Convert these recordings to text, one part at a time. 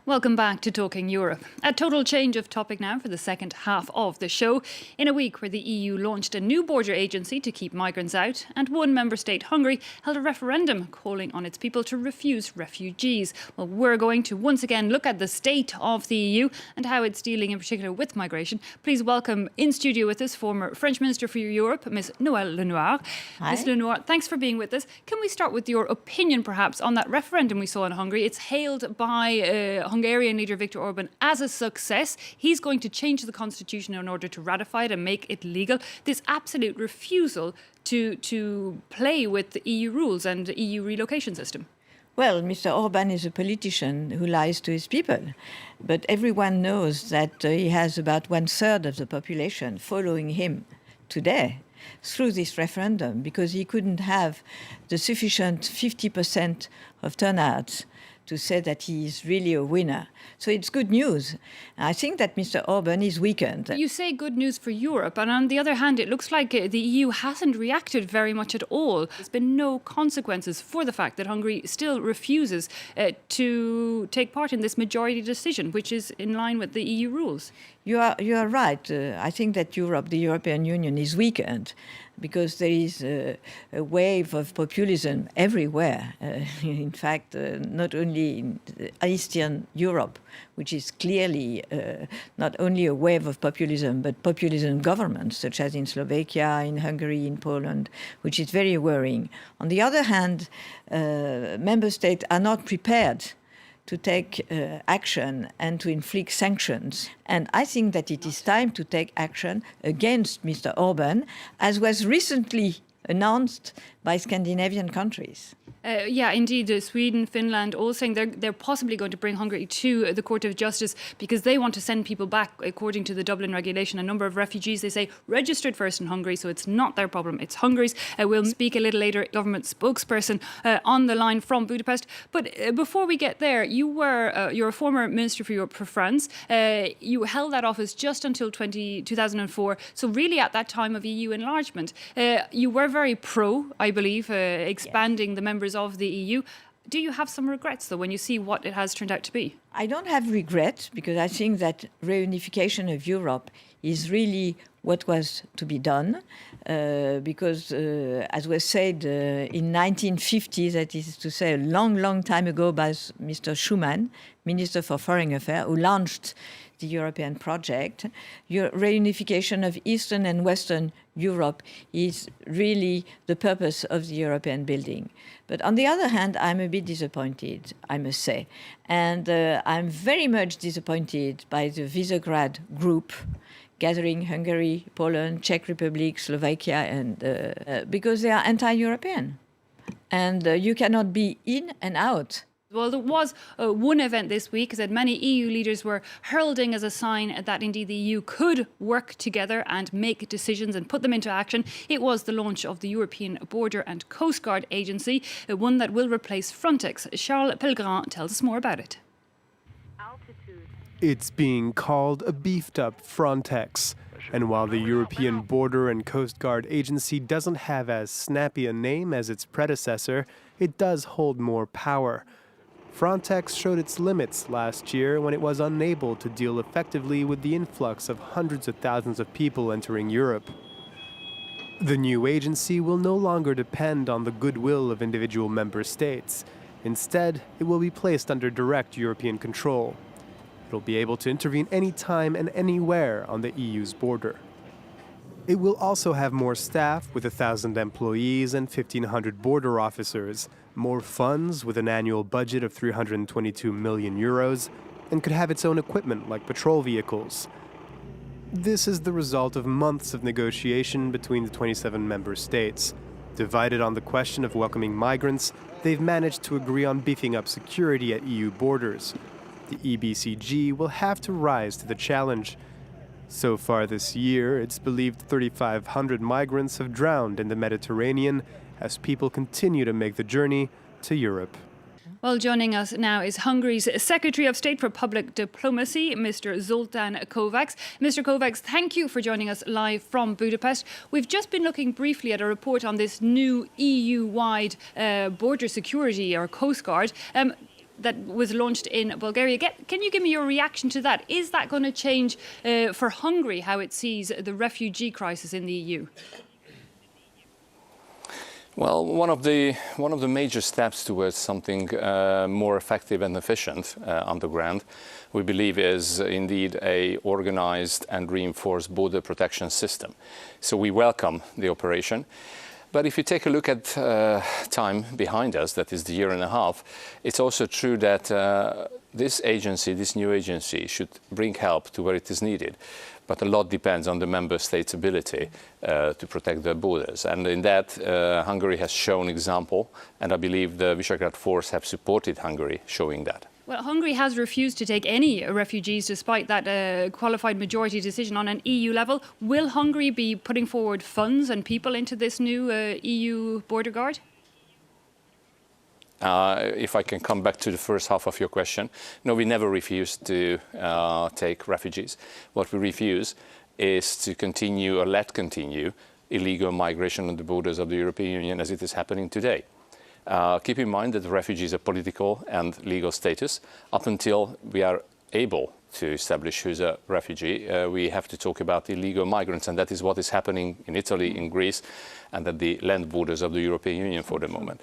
Welcome back to Talking Europe. A total change of topic now for the second half of the show. In a week where the EU launched a new border agency to keep migrants out, and one member state, Hungary, held a referendum calling on its people to refuse refugees. Well, we're going to once again look at the state of the EU and how it's dealing in particular with migration. Please welcome in studio with us former French Minister for Europe, Ms. Noëlle Lenoir. Hi. Ms. Lenoir, thanks for being with us. Can we start with your opinion perhaps on that referendum we saw in Hungary? It's hailed by Hungarian leader Viktor Orban as a success. He's going to change the constitution in order to ratify it and make it legal. This absolute refusal to play with the EU rules and the EU relocation system. Well, Mr. Orban is a politician who lies to his people. But everyone knows that he has about 1/3 of the population following him today through this referendum, because he couldn't have the sufficient 50% of turnout to say that he is really a winner. So it's good news. I think that Mr. Orban is weakened. You say good news for Europe, and on the other hand, it looks like the EU hasn't reacted very much at all. There's been no consequences for the fact that Hungary still refuses to take part in this majority decision, which is in line with the EU rules. You are right. I think that the European Union is weakened because there is a wave of populism everywhere. In fact, not only in Eastern Europe, which is clearly not only a wave of populism, but populism governments, such as in Slovakia, in Hungary, in Poland, which is very worrying. On the other hand, member states are not prepared to take action and to inflict sanctions. And I think that it is time to take action against Mr. Orban, as was recently announced by Scandinavian countries. Yeah, indeed. Sweden, Finland, all saying they're possibly going to bring Hungary to the Court of Justice because they want to send people back according to the Dublin regulation. A number of refugees, they say, registered first in Hungary, so it's not their problem, it's Hungary's. We'll speak a little later, government spokesperson on the line from Budapest. But before we get there, you're a former Minister for Europe for France. You held that office just until 2004. So really at that time of EU enlargement, you were very pro, I believe, expanding the members of the EU. Do you have some regrets, though, when you see what it has turned out to be? I don't have regrets, because I think that reunification of Europe is really what was to be done, because, as was said in 1950, that is to say a long, long time ago, by Mr. Schuman, Minister for Foreign Affairs, who launched the European project, reunification of Eastern and Western Europe is really the purpose of the European building. But on the other hand, I'm a bit disappointed, I must say. And I'm very much disappointed by the Visegrad group, gathering Hungary, Poland, Czech Republic, Slovakia, and because they are anti-European. And you cannot be in and out. Well, there was one event this week that many EU leaders were heralding as a sign that indeed the EU could work together and make decisions and put them into action. It was the launch of the European Border and Coast Guard Agency, one that will replace Frontex. Charles Pellegrin tells us more about it. It's being called a beefed-up Frontex. And while the European Border and Coast Guard Agency doesn't have as snappy a name as its predecessor, it does hold more power. Frontex showed its limits last year when it was unable to deal effectively with the influx of hundreds of thousands of people entering Europe. The new agency will no longer depend on the goodwill of individual member states. Instead, it will be placed under direct European control. It'll be able to intervene anytime and anywhere on the EU's border. It will also have more staff with 1,000 employees and 1,500 border officers, more funds with an annual budget of 322 million euros, and could have its own equipment like patrol vehicles. This is the result of months of negotiation between the 27 member states. Divided on the question of welcoming migrants, they've managed to agree on beefing up security at EU borders. The EBCG will have to rise to the challenge. So far this year, it's believed 3,500 migrants have drowned in the Mediterranean as people continue to make the journey to Europe. Well, joining us now is Hungary's Secretary of State for Public Diplomacy, Mr. Zoltan Kovacs. Mr. Kovacs, thank you for joining us live from Budapest. We've just been looking briefly at a report on this new EU-wide border security or Coast Guard. that was launched in Bulgaria. Can you give me your reaction to that? Is that going to change for Hungary how it sees the refugee crisis in the EU? Well, one of the major steps towards something more effective and efficient on the ground, we believe, is indeed a organized and reinforced border protection system. So we welcome the operation. But if you take a look at time behind us, that is the year and a half, it's also true that this agency, this new agency, should bring help to where it is needed. But a lot depends on the member states' ability to protect their borders. And in that, Hungary has shown example, and I believe the Visegrad Force have supported Hungary showing that. Well, Hungary has refused to take any refugees despite that qualified majority decision on an EU level. Will Hungary be putting forward funds and people into this new EU border guard? If I can come back to the first half of your question, no, we never refused to take refugees. What we refuse is to continue or let continue illegal migration on the borders of the European Union as it is happening today. Keep in mind that refugees are political and legal status. Up until we are able to establish who's a refugee, we have to talk about illegal migrants, and that is what is happening in Italy, in Greece, and at the land borders of the European Union for the moment.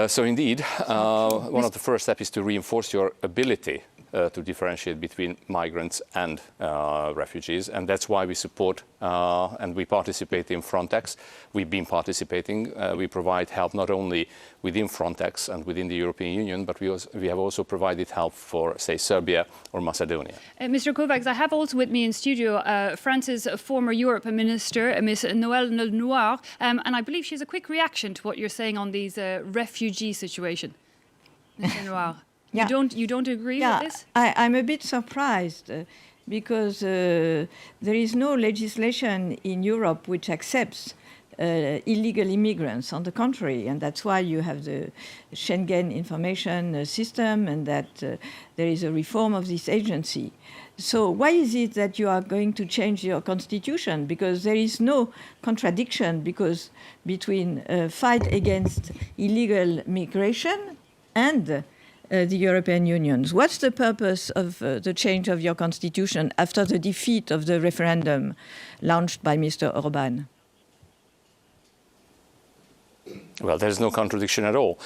So indeed, one of the first steps is to reinforce your ability to differentiate between migrants and refugees, and that's why we support and we participate in Frontex. We've been participating. We provide help not only within Frontex and within the European Union, but we have also provided help for, say, Serbia or Macedonia. Mr. Kovacs, I have also with me in studio France's former Europe Minister, Ms. Noëlle Lenoir, and I believe she has a quick reaction to what you're saying on these refugee situation. Ms. Lenoir. Yeah. You don't agree with this? I'm a bit surprised because there is no legislation in Europe which accepts illegal immigrants. On the contrary, and that's why you have the Schengen information system and that there is a reform of this agency. So why is it that you are going to change your constitution? Because there is no contradiction between fight against illegal migration and the European Union. What's the purpose of the change of your constitution after the defeat of the referendum launched by Mr. Orban? Well, there's no contradiction at all.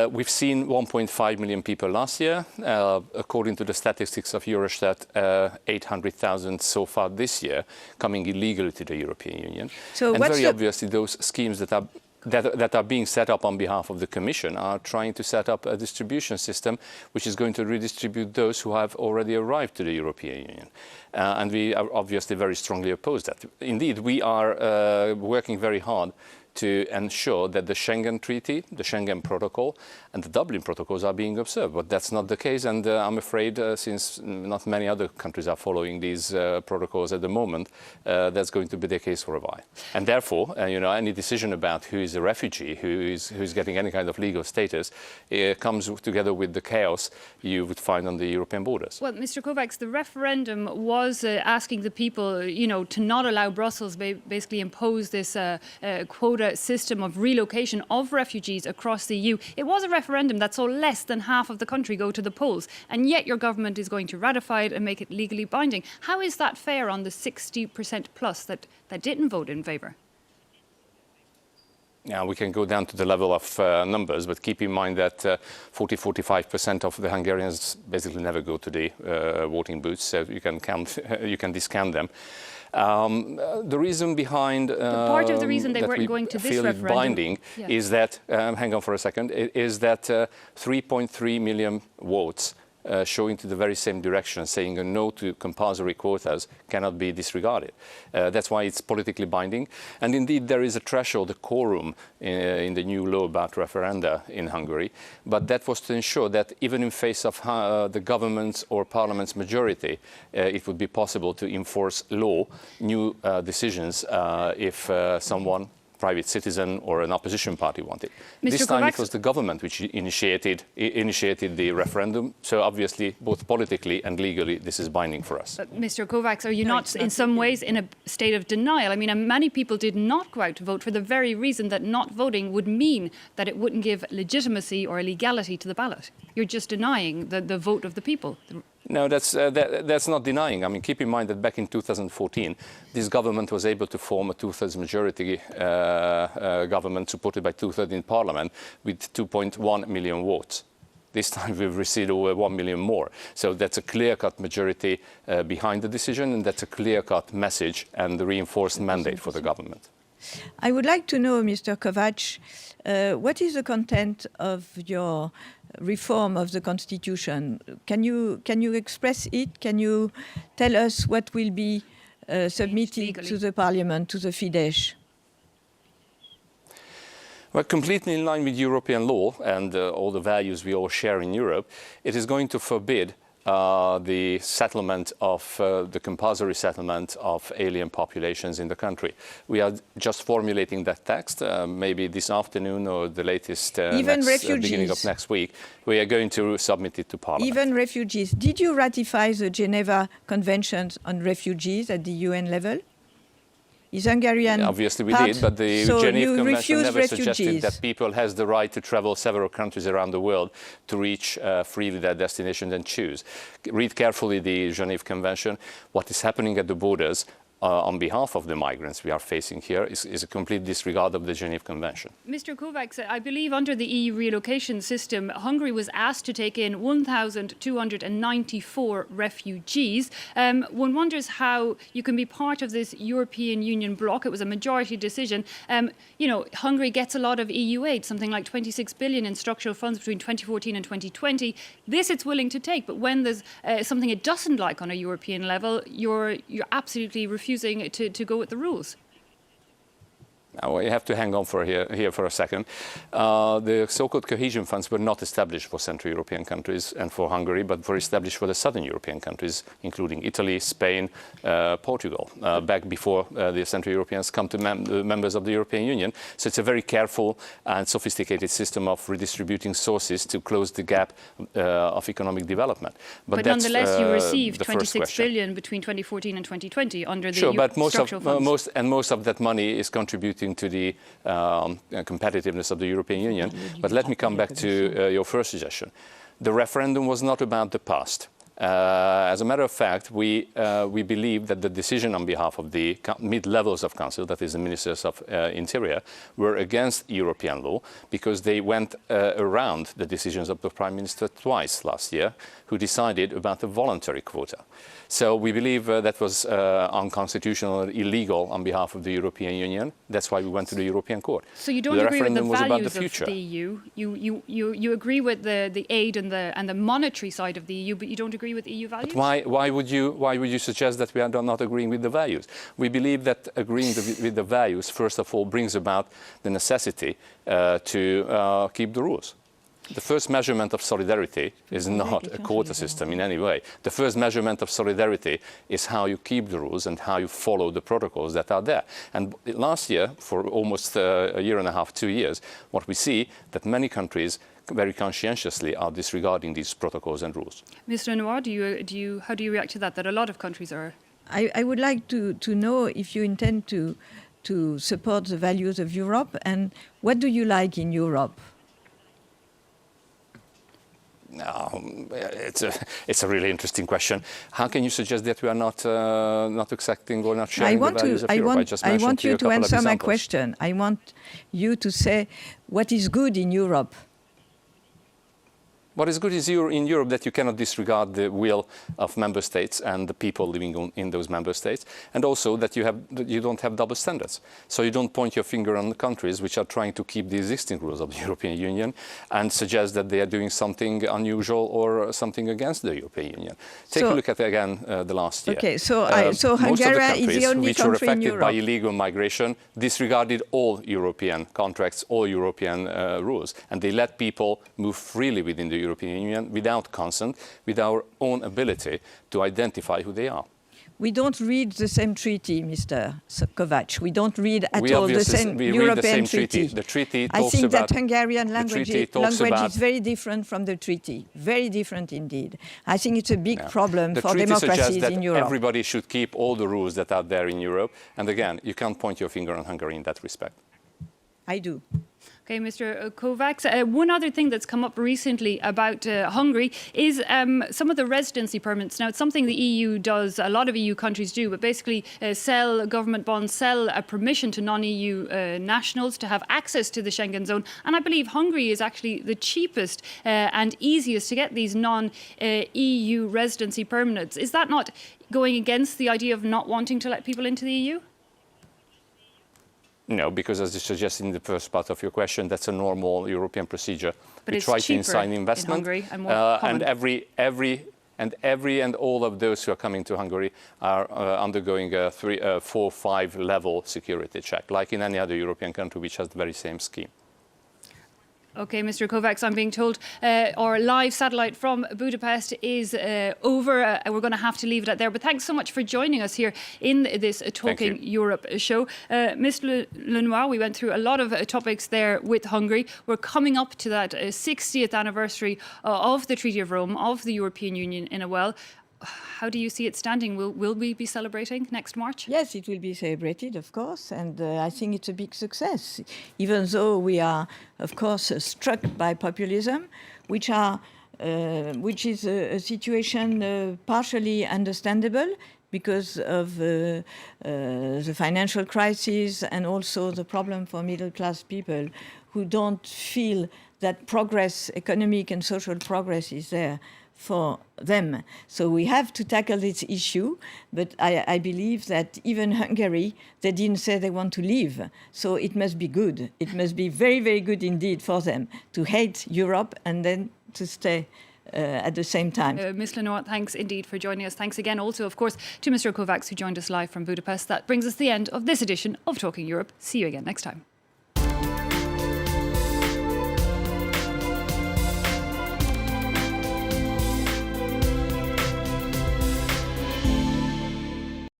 We've seen 1.5 million people last year. According to the statistics of Eurostat, 800,000 so far this year coming illegally to the European Union. So and very obviously those schemes that are being set up on behalf of the Commission are trying to set up a distribution system which is going to redistribute those who have already arrived to the European Union. And we are obviously very strongly opposed to that. Indeed, we are working very hard to ensure that the Schengen Treaty, the Schengen Protocol, and the Dublin Protocols are being observed. But that's not the case, and I'm afraid, since not many other countries are following these protocols at the moment, that's going to be the case for a while. And therefore, any decision about who is a refugee, who's getting any kind of legal status, comes together with the chaos you would find on the European borders. Well, Mr. Kovacs, the referendum was asking the people, to not allow Brussels basically impose this quota system of relocation of refugees across the EU. It was a referendum that saw less than half of the country go to the polls, and yet your government is going to ratify it and make it legally binding. How is that fair on the 60% plus that didn't vote in favour? Yeah, we can go down to the level of numbers, but keep in mind that 40-45% of the Hungarians basically never go to the voting booths, so you can discount them. The reason behind part of the reason they weren't going to this referendum binding is that hang on for a second, is that 3.3 million votes showing to the very same direction, saying a no to compulsory quotas cannot be disregarded. That's why it's politically binding. And indeed, there is a threshold, a quorum in the new law about referenda in Hungary. But that was to ensure that even in face of the government's or parliament's majority, it would be possible to enforce law, new decisions, if someone private citizen or an opposition party wanted. Mr. This time it Kovacs, was the government which initiated the referendum. So obviously, both politically and legally, this is binding for us. Mr. Kovacs, are you not in some ways in a state of denial? I mean, many people did not go out to vote for the very reason that not voting would mean that it wouldn't give legitimacy or legality to the ballot. You're just denying the vote of the people. No, that's not denying. I mean, keep in mind that back in 2014, this government was able to form a two-thirds majority government supported by two-thirds in parliament with 2.1 million votes. This time we've received over 1 million more. So that's a clear-cut majority behind the decision, and that's a clear-cut message and the reinforced mandate for the government. I would like to know, Mr. Kovacs, what is the content of your reform of the constitution? Can you express it? Can you tell us what will be submitted to the parliament, to the Fidesz? Well, completely in line with European law and all the values we all share in Europe, it is going to forbid the settlement of the compulsory settlement of alien populations in the country. We are just formulating that text. Maybe this afternoon or the latest beginning of next week, we are going to submit it to Parliament. Even refugees. Did you ratify the Geneva Conventions on Refugees at the UN level? Is Hungarian obviously we part? did, but the So Geneva Convention never refugees. suggested that people has the right to travel several countries around the world to reach freely their destination and choose. Read carefully the Geneva Convention. What is happening at the borders on behalf of the migrants we are facing here is a complete disregard of the Geneva Convention. Mr. Kovacs, I believe under the EU relocation system, Hungary was asked to take in 1,294 refugees. One wonders how you can be part of this European Union bloc. It was a majority decision. You know, Hungary gets a lot of EU aid, something like 26 billion in structural funds between 2014 and 2020. This it's willing to take, but when there's something it doesn't like on a European level, you're absolutely refusing to go with the rules. Now, you have to hang on here for a second. The so-called cohesion funds were not established for Central European countries and for Hungary, but were established for the Southern European countries, including Italy, Spain, Portugal, back before the Central Europeans come to members of the European Union. So it's a very careful and sophisticated system of redistributing sources to close the gap of economic development. But nonetheless, you received 26 billion between 2014 and 2020 under the structural funds. Most of that money is contributing to the competitiveness of the European Union. But let me come back to your first suggestion. The referendum was not about the past. As a matter of fact, we believe that the decision on behalf of the mid-levels of council, that is the ministers of interior, were against European law because they went around the decisions of the Prime Minister twice last year, who decided about a voluntary quota. So we believe that was unconstitutional and illegal on behalf of the European Union. That's why we went to the European Court. So you don't agree with the values of the EU. You agree with the aid and the monetary side of the EU, but you don't agree with EU values? But why would you suggest that we are not agreeing with the values? We believe that agreeing with the values, first of all, brings about the necessity to keep the rules. The first measurement of solidarity is not a quota system in any way. The first measurement of solidarity is how you keep the rules and how you follow the protocols that are there. And last year, for almost a year and a half, 2 years, what we see that many countries very conscientiously are disregarding these protocols and rules. Mr. Lenoir, how do you react to that? That a lot of countries are. I would like to know if you intend to support the values of Europe, and what do you like in Europe? It's a really interesting question. How can you suggest that we are not accepting or not sharing the values of Europe? I want you to answer my question. I want you to say what is good in Europe. What is good is in Europe that you cannot disregard the will of member states and the people living in those member states, and also that you don't have double standards. So you don't point your finger on the countries which are trying to keep the existing rules of the European Union and suggest that they are doing something unusual or something against the European Union. Take a look at again the last year. Okay, so Hungary is the only countries which were country in affected Europe by illegal migration disregarded all European contracts, all European rules, and they let people move freely within the European Union without consent, with our own ability to identify who they are. We don't read the same treaty, Mr. Kovacs. We don't read at all the same we European read the same treaty. The treaty I talks think about that Hungarian language is very different from the treaty. Very different indeed. I think it's a big problem for democracies that in Europe. Everybody should keep all the rules that are there in Europe. And again, you can't point your finger on Hungary in that respect. I do. Okay, Mr. Kovacs. One other thing that's come up recently about Hungary is some of the residency permits. Now, it's something the EU does, a lot of EU countries do, but basically sell government bonds, sell a permission to non-EU nationals to have access to the Schengen zone. And I believe Hungary is actually the cheapest and easiest to get these non-EU residency permits. Is that not going against the idea of not wanting to let people into the EU? No, because as you suggested in the first part of your question, that's a normal European procedure. But we it's try to cheaper incite investment, in Hungary and more common. and all of those who are coming to Hungary are undergoing a 3, 4, 5 level security check, like in any other European country which has the very same scheme. Okay, Mr. Kovacs, I'm being told our live satellite from Budapest is over. We're going to have to leave it at there. But thanks so much for joining us here in this Talking Europe show. Ms. Lenoir, we went through a lot of topics there with Hungary. We're coming up to that 60th anniversary of the Treaty of Rome, of the European Union in a while. How do you see it standing? Will we be celebrating next March? Yes, it will be celebrated, of course, and I think it's a big success, even though we are, of course, struck by populism, which is a situation partially understandable because of the financial crisis and also the problem for middle-class people who don't feel that progress, economic and social progress, is there for them. So we have to tackle this issue, but I believe that even Hungary, they didn't say they want to leave. So it must be good. It must be very, very good indeed for them to hate Europe and then to stay at the same time. Ms. Lenoir, thanks indeed for joining us. Thanks again also, of course, to Mr. Kovacs, who joined us live from Budapest. That brings us to the end of this edition of Talking Europe. See you again next time.